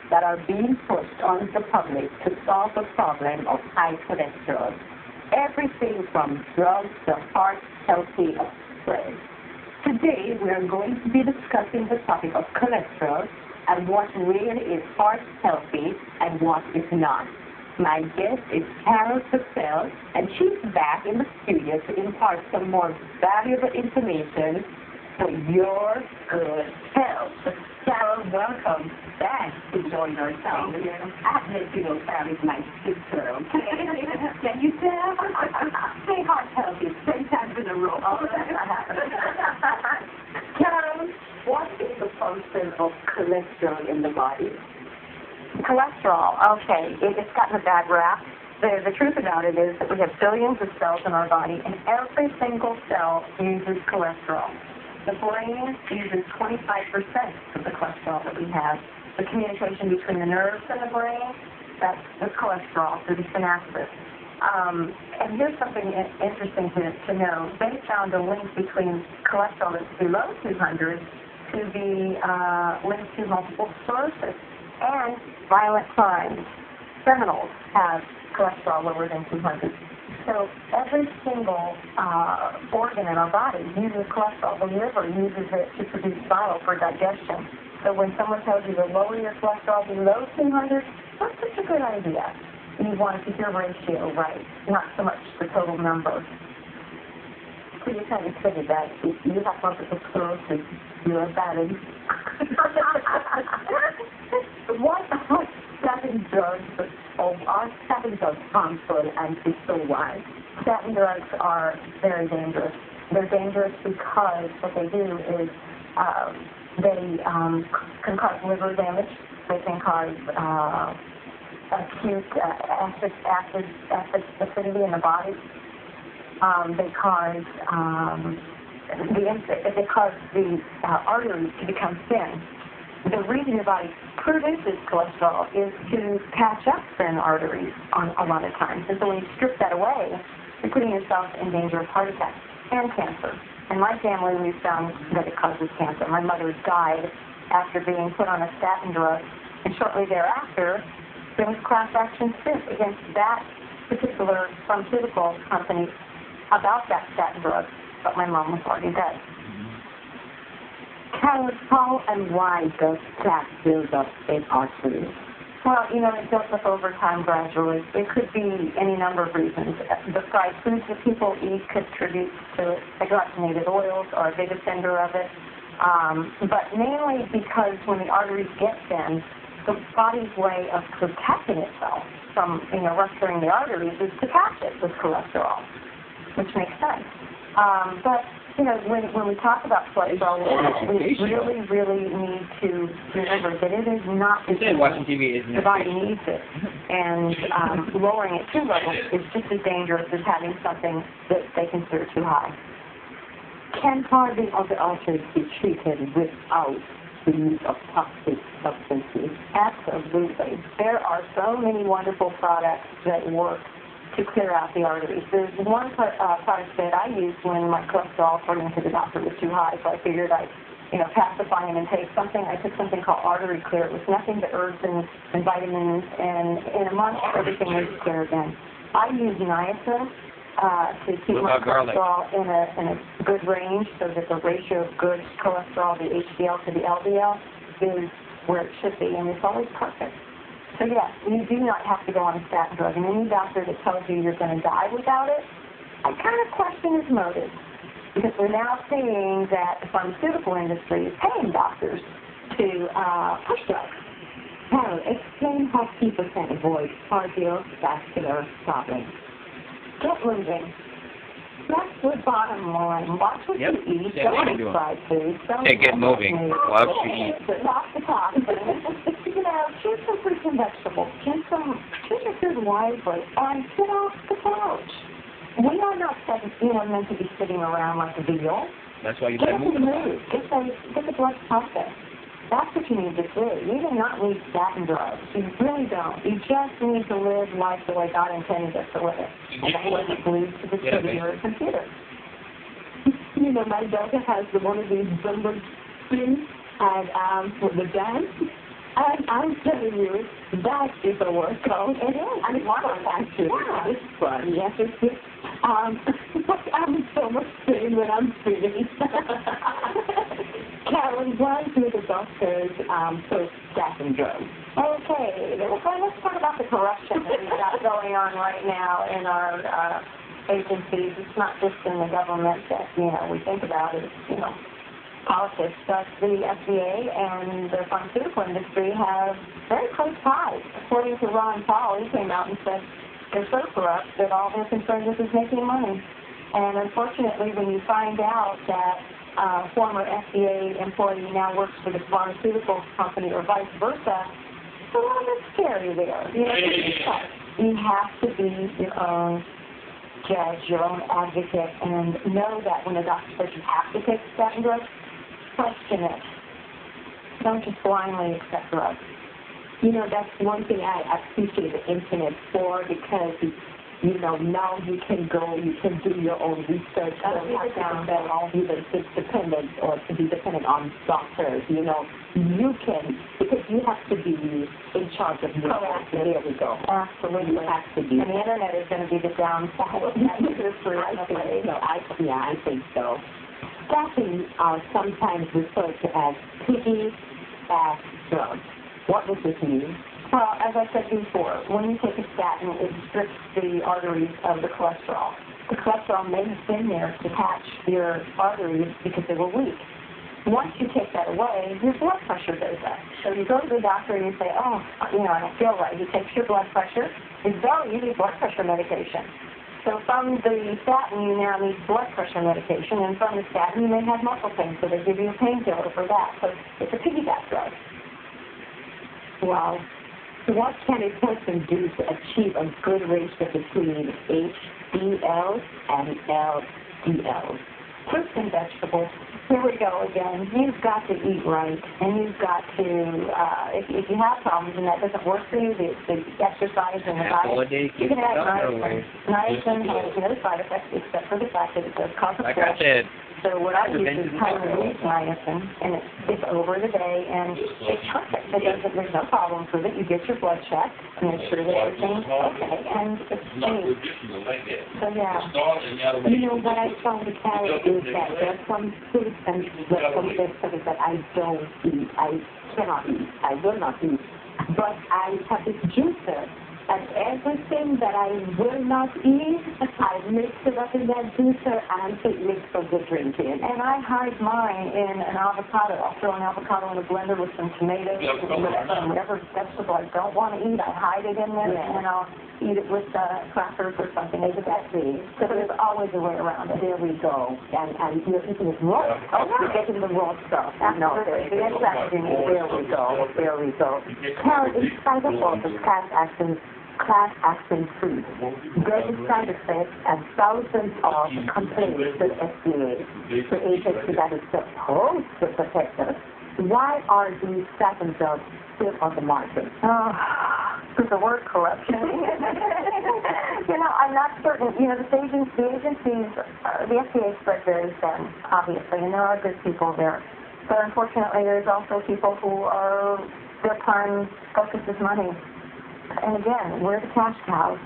that are being pushed on the public to solve the problem of high cholesterol. Everything from drugs to heart-healthy spread. Today, we are going to be discussing the topic of cholesterol and what really is heart-healthy and what is not. My guest is Carol Purcell, and she's back in the studio to impart some more valuable information for your good health. Carol, welcome back to join our show. I've let you know Carol's my sister, okay? Can you tell? Say heart healthy 10 times in a row. Carol, what is the function of cholesterol in the body? Cholesterol, okay, it's gotten a bad rap. The truth about it is that we have billions of cells in our body, and every single cell uses cholesterol. The brain uses 25% of the cholesterol that we have. The communication between the nerves and the brain, that's the cholesterol through the synapses. And here's something interesting to know. They found a link between cholesterol that's below 200 to be linked to multiple sclerosis and violent crimes. Criminals have cholesterol lower than 200. So every single organ in our body uses cholesterol. The liver uses it to produce bile for digestion. So when someone tells you to lower your cholesterol below 200, that's such a good idea. You want to keep your ratio right, not so much the total number. So you kind of figured that if you have multiple sclerosis, you're a baddie. What are statin drugs, are statin drugs harmful, and if so, why? Statin drugs are very dangerous. They're dangerous because what they do is they can cause liver damage. They can cause acute acidity in the body. They cause the arteries to become thin. The reason your body produces cholesterol is to patch up thin arteries a lot of times. And so when you strip that away, you're putting yourself in danger of heart attack and cancer. In my family, we found that it causes cancer. My mother died after being put on a statin drug, and shortly thereafter, there was class action suit against that particular pharmaceutical company about that statin drug, but my mom was already dead. Carol, how and why does fat build up in arteries? Well, it builds up over time gradually. It could be any number of reasons. The fried foods that people eat contributes to it. Hydrogenated oils are a big offender of it. But mainly because when the arteries get thin, the body's way of protecting itself from, rupturing the arteries is to patch it with cholesterol, which makes sense. But when we talk about cholesterol, we really need to remember that it is not the body needs it, and lowering it too low is just as dangerous as having something that they consider too high. Can hardening of the arteries be treated without the use of toxic substances? Absolutely. There are so many wonderful products that work to clear out the arteries. There's one product that I used when my cholesterol, according to the doctor, was too high, so I figured I'd, pacify him and take something. I took something called Artery Clear. It was nothing but herbs and vitamins, and in a month, everything was clear again. I use niacin to keep my cholesterol in a good range so that the ratio of good cholesterol, the HDL to the LDL, is where it should be, and it's always perfect. So yes, you do not have to go on a statin drug, and any doctor that tells you you're going to die without it, I kind of question his motives, because we're now seeing that the pharmaceutical industry is paying doctors to push drugs. Carol, explain how people can avoid cardiovascular problems. Get moving. That's the bottom line. Watch what you eat. Don't eat fried food. Get moving. Watch what you eat. Lots of toxins. Choose some fruits and vegetables. Choose your food wisely, and sit off the couch. We are not meant to be sitting around like a beetle. That's why you get move. Get the blood pumping. That's what you need to do. You do not need statin drugs. You really don't. You just need to live life the way God intended us to live it. And that wasn't glued to the TV or computer. My daughter has one of these Zumba things and for the dance. And I'm telling you, that is a workout. It is. I mean, one of actually. Yeah. It's fun. Yes, it's good. But I'm in so much pain when I'm finished. Karen, why do the doctors put statin drugs? Okay, well, let's talk about the corruption that we've got going on right now in our agencies. It's not just in the government that, we think about it, politics, but the FDA and the pharmaceutical industry have very close ties. According to Ron Paul, he came out and said they're so corrupt that all they're concerned with is making money. And unfortunately, when you find out that a former FDA employee now works for the pharmaceutical company or vice versa, it's a little bit scary there. You have to be your own judge, your own advocate, and know that when a doctor says you have to take statin drugs, question it. Don't just blindly accept drugs. That's one thing I appreciate the internet for, because, now you can do your own research. You don't have to be dependent or to be dependent on doctors. You can, because you have to be in charge of your life. There we go. Absolutely. You have to be. And the internet is going to be the downside of that. I think so. Statins are sometimes referred to as piggyback drugs. What does this mean? Well, as I said before, when you take a statin, it restricts the arteries of the cholesterol. The cholesterol may have been there to patch your arteries because they were weak. Once you take that away, your blood pressure goes up. So you go to the doctor and you say, I don't feel right. He takes your blood pressure. It's very easy blood pressure medication. So from the statin, you now need blood pressure medication, and from the statin, you may have muscle pain, so they give you a painkiller for that. So it's a piggyback drug. Wow. What can a person do to achieve a good ratio between HDL and LDL? Fruits and vegetables. Here we go again. You've got to eat right, and you've got to, if you have problems and that doesn't work for you, the exercise and the diet, you can add niacin has no side effects except for the fact that it does cause a flush. So what I use is Tylenol niacin, and it's over the day, and it's perfect. There's no problems with it. You get your blood checked, and make sure that everything's okay, and it's safe. So yeah. What I found with carrot is that there's some fruits and some vegetables that I don't eat. I cannot eat. I will not eat. But I have this juicer, and everything that I will not eat, I mix it up in that juicer, and it makes for good drinking. And I hide mine in an avocado. I'll throw an avocado in a blender with some tomatoes, whatever vegetable I don't want to eat, I hide it in there, and then I'll eat it with crackers or something. So there's always a way around it. There we go. And you're eating it raw. You're getting the raw stuff. There we go. Carrot, in spite of all the class action fruit, there is side effects and thousands of complaints to the FDA, the agency that is supposed to protect us. Why are these statin drugs still on the market? The word corruption. I'm not certain. The agencies, the FDA spread very thin, obviously, and there are good people there. But unfortunately, there's also people who their prime focus is money. And again, we're the cash cows.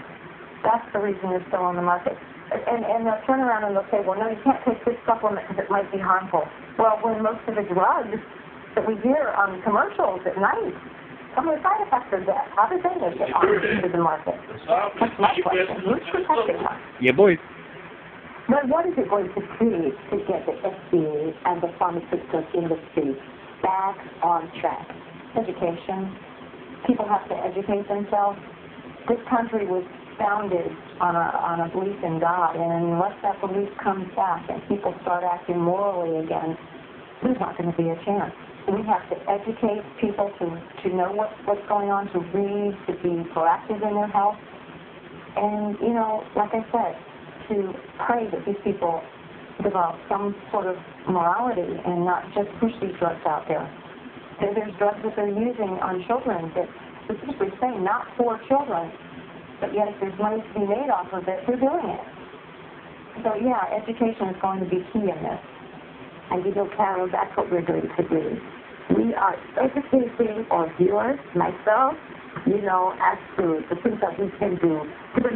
That's the reason they're still on the market. And they'll turn around and they'll say, well, no, you can't take this supplement because it might be harmful. Well, when most of the drugs that we hear on commercials at night, some of the side effects are death. How did they make it onto the market? That's my question. Who's protecting us? Yeah, boy. Well, what is it going to take to get the FDA and the pharmaceutical industry back on track? Education. People have to educate themselves. This country was founded on a belief in God, and unless that belief comes back and people start acting morally again, there's not going to be a chance. We have to educate people to know what's going on, to read, to be proactive in their health, and like I said, to pray that these people develop some sort of morality and not just push these drugs out there. There's drugs that they're using on children that specifically say not for children, but yet if there's money to be made off of it, they're doing it. So yeah, education is going to be key in this. And Carol, that's what we're going to do. We are educating our viewers, myself, as to the things that we can do to